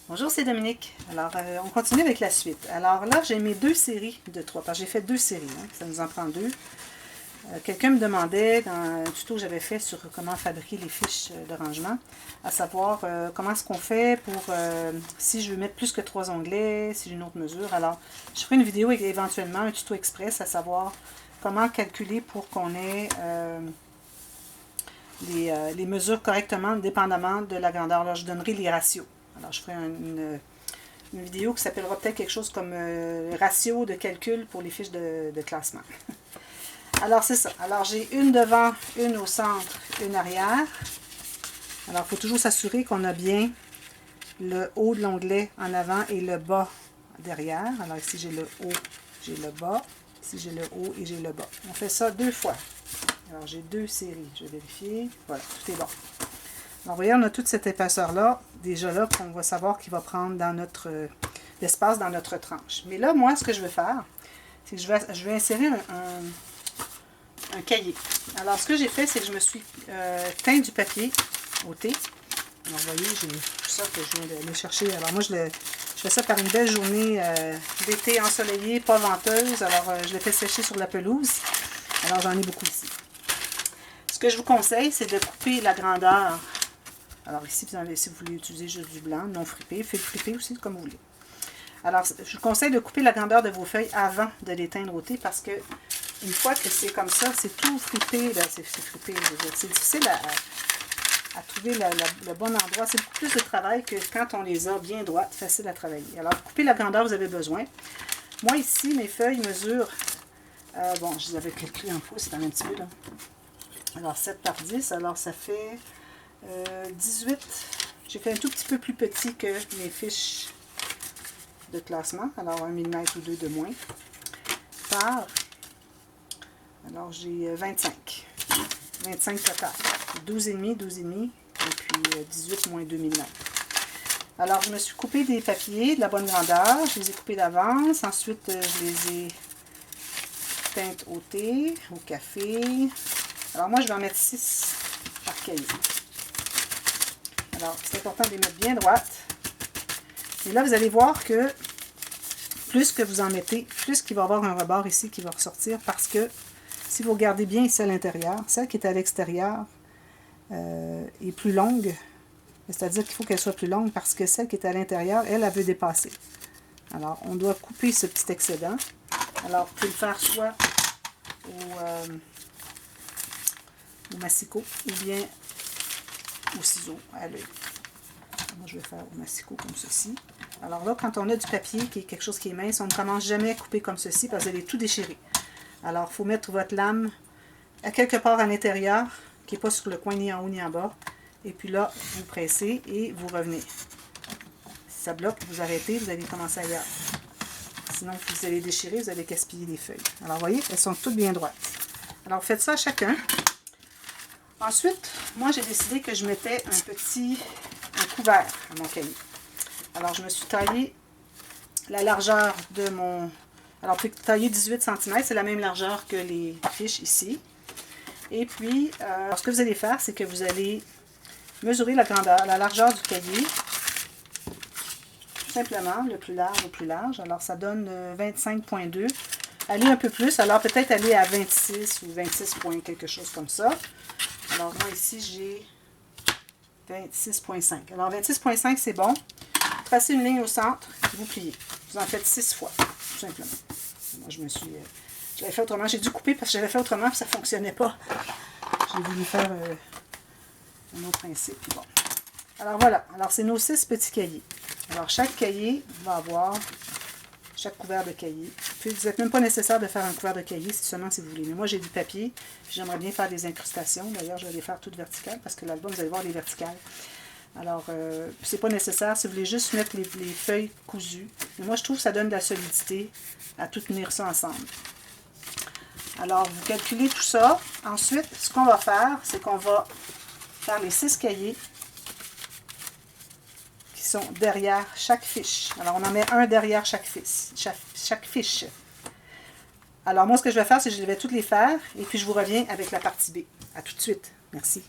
Bonjour, c'est Dominique. Alors, on continue avec la suite. Alors là, j'ai mes deux séries de 3, parce que j'ai fait 2 séries, hein, ça nous en prend 2. Quelqu'un me demandait, dans un tuto que j'avais fait sur comment fabriquer les fiches de rangement, à savoir comment est-ce qu'on fait pour, si je veux mettre plus que 3 onglets, si j'ai une autre mesure. Alors, je ferai une vidéo et éventuellement un tuto express, à savoir comment calculer pour qu'on ait les mesures correctement, dépendamment de la grandeur. Alors, je donnerai les ratios. Alors, je ferai une vidéo qui s'appellera peut-être quelque chose comme ratio de calcul pour les fiches de classement. Alors, c'est ça. Alors, j'ai une devant, une au centre, une arrière. Alors, il faut toujours s'assurer qu'on a bien le haut de l'onglet en avant et le bas derrière. Alors, ici, j'ai le haut, j'ai le bas. Ici, j'ai le haut et j'ai le bas. On fait ça 2 fois. Alors, j'ai 2 séries. Je vais vérifier. Voilà, tout est bon. Alors, vous voyez, on a toute cette épaisseur-là, déjà là, qu'on va savoir qu'il va prendre dans notre l'espace dans notre tranche. Mais là, moi, ce que je vais faire, c'est que je vais insérer un cahier. Alors, ce que j'ai fait, c'est que je me suis teint du papier au thé. Alors, vous voyez, j'ai tout ça que je viens de chercher. Alors, moi, je fais ça par une belle journée d'été ensoleillée, pas venteuse. Alors, je l'ai fait sécher sur la pelouse. Alors, j'en ai beaucoup ici. Ce que je vous conseille, c'est de couper la grandeur. Alors ici, si vous voulez utiliser juste du blanc, non fripé, faites fripé aussi, comme vous voulez. Alors, je vous conseille de couper la grandeur de vos feuilles avant de les teindre au thé, parce que une fois que c'est comme ça, c'est tout fripé, c'est fripé, c'est difficile à trouver le bon endroit. C'est beaucoup plus de travail que quand on les a bien droites, facile à travailler. Alors, couper la grandeur, vous avez besoin. Moi ici, mes feuilles mesurent, bon, je les avais calculées en pouces, c'est un petit peu là. Alors, 7 par 10, alors ça fait 18. J'ai fait un tout petit peu plus petit que mes fiches de classement. Alors, 1 mm ou 2 de moins. Par, alors j'ai 25. 25 total. 12,5, 12,5. Et puis 18 moins 2 mm. Alors, je me suis coupé des papiers de la bonne grandeur. Je les ai coupés d'avance. Ensuite, je les ai teintes au thé, au café. Alors, moi, je vais en mettre 6 par cahier. Alors, c'est important de les mettre bien droites. Et là, vous allez voir que plus que vous en mettez, plus qu'il va y avoir un rebord ici qui va ressortir, parce que si vous regardez bien ici à l'intérieur, celle qui est à l'extérieur est plus longue. C'est-à-dire qu'il faut qu'elle soit plus longue parce que celle qui est à l'intérieur, elle veut dépasser. Alors, on doit couper ce petit excédent. Alors, vous pouvez le faire soit au massicot ou bien au ciseau à l'œil. Moi, je vais faire au massicot comme ceci. Alors là, quand on a du papier, qui est quelque chose qui est mince, on ne commence jamais à couper comme ceci parce que vous allez tout déchirer. Alors, il faut mettre votre lame à quelque part à l'intérieur, qui n'est pas sur le coin ni en haut ni en bas. Et puis là, vous pressez et vous revenez. Si ça bloque, vous arrêtez, vous allez commencer ailleurs. Sinon, vous allez déchirer, vous allez gaspiller les feuilles. Alors, vous voyez, elles sont toutes bien droites. Alors, faites ça à chacun. Ensuite, moi, j'ai décidé que je mettais un couvert à mon cahier. Alors, je me suis taillé la largeur de mon... Alors, vous pouvez tailler 18 cm, c'est la même largeur que les fiches ici. Et puis, ce que vous allez faire, c'est que vous allez mesurer la grandeur, la largeur du cahier. Tout simplement, le plus large au plus large. Alors, ça donne 25,2. Allez un peu plus, alors peut-être aller à 26 ou 26 points, quelque chose comme ça. Alors, moi, ici, j'ai 26,5. Alors, 26,5, c'est bon. Tracez une ligne au centre, vous pliez. Vous en faites 6 fois, tout simplement. Moi, je l'avais fait autrement. J'ai dû couper parce que j'avais fait autrement et ça ne fonctionnait pas. J'ai voulu faire un autre principe, puis bon. Alors, voilà. Alors, c'est nos 6 petits cahiers. Alors, chaque cahier va avoir... chaque couvert de cahier. Puis, vous n'êtes même pas nécessaire de faire un couvert de cahier, c'est seulement si vous voulez. Mais moi, j'ai du papier, puis j'aimerais bien faire des incrustations. D'ailleurs, je vais les faire toutes verticales, parce que l'album, vous allez voir les verticales. Alors, c'est pas nécessaire si vous voulez juste mettre les feuilles cousues. Mais moi, je trouve que ça donne de la solidité à tout tenir ça ensemble. Alors, vous calculez tout ça. Ensuite, ce qu'on va faire, c'est qu'on va faire les 6 cahiers qui sont derrière chaque fiche. Alors, on en met un derrière chaque fiche. Alors, moi, ce que je vais faire, c'est que je vais toutes les faire et puis je vous reviens avec la partie B. À tout de suite. Merci.